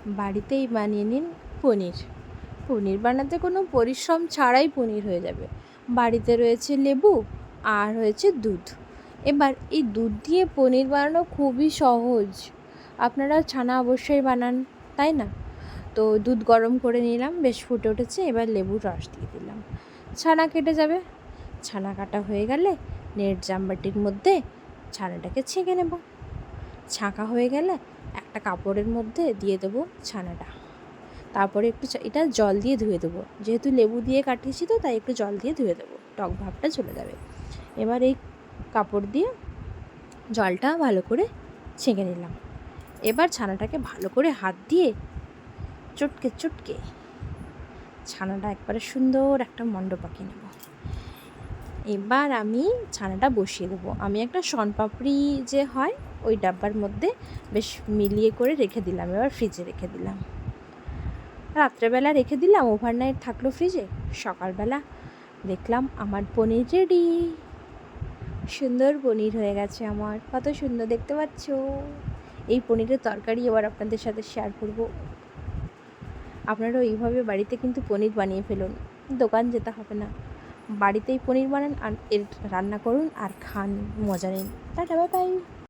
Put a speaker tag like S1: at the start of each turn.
S1: বাড়িতেই বানিয়ে নিন পনির। পনির বানাতে কোনো পরিশ্রম ছাড়াই পনির হয়ে যাবে। বাড়িতে রয়েছে লেবু আর রয়েছে দুধ। এবার এই দুধ দিয়ে পনির বানানো খুবই সহজ। আপনারা ছানা অবশ্যই বানান, তাই না? তো দুধ গরম করে নিলাম, বেশ ফুটে উঠেছে। এবার লেবুর রস দিয়ে দিলাম, ছানা কেটে যাবে। ছানা কাটা হয়ে গেলে নেট জামবাটির মধ্যে ছানাটাকে ছেঁকে নেব। ছাঁকা হয়ে গেলে একটা কাপড়ের মধ্যে দিয়ে দেবো ছানাটা। তারপরে একটু এটা জল দিয়ে ধুয়ে দেবো, যেহেতু লেবু দিয়ে কাটিয়েছি তো তাই একটু জল দিয়ে ধুয়ে দেবো, টক ভাবটা চলে যাবে। এবার এই কাপড় দিয়ে জলটা ভালো করে ছেঁকে নিলাম। এবার ছানাটাকে ভালো করে হাত দিয়ে চটকে চটকে ছানাটা একবারে সুন্দর একটা মণ্ড পাকিয়ে নেব। এবার আমি ছানাটা বসিয়ে দেবো। আমি একটা শনপাপড়ি যে হয় ওই ডাব্বার মধ্যে বেশ মিলিয়ে করে রেখে দিলাম। এবার ফ্রিজে রেখে দিলাম। রাত্রেবেলা রেখে দিলাম, ওভারনাইট থাকলো ফ্রিজে। সকালবেলা দেখলাম আমার পনির রেডি। সুন্দর পনির হয়ে গেছে আমার, কত সুন্দর দেখতে পাচ্ছ। এই পনিরের তরকারি এবার আপনাদের সাথে শেয়ার করব। আপনারাও এইভাবে বাড়িতে কিন্তু পনির বানিয়ে ফেলুন, দোকান যেতে হবে না। বাড়িতেই পনির বানান আর এর রান্না করুন আর খান, মজা নিন। Tata, bye bye.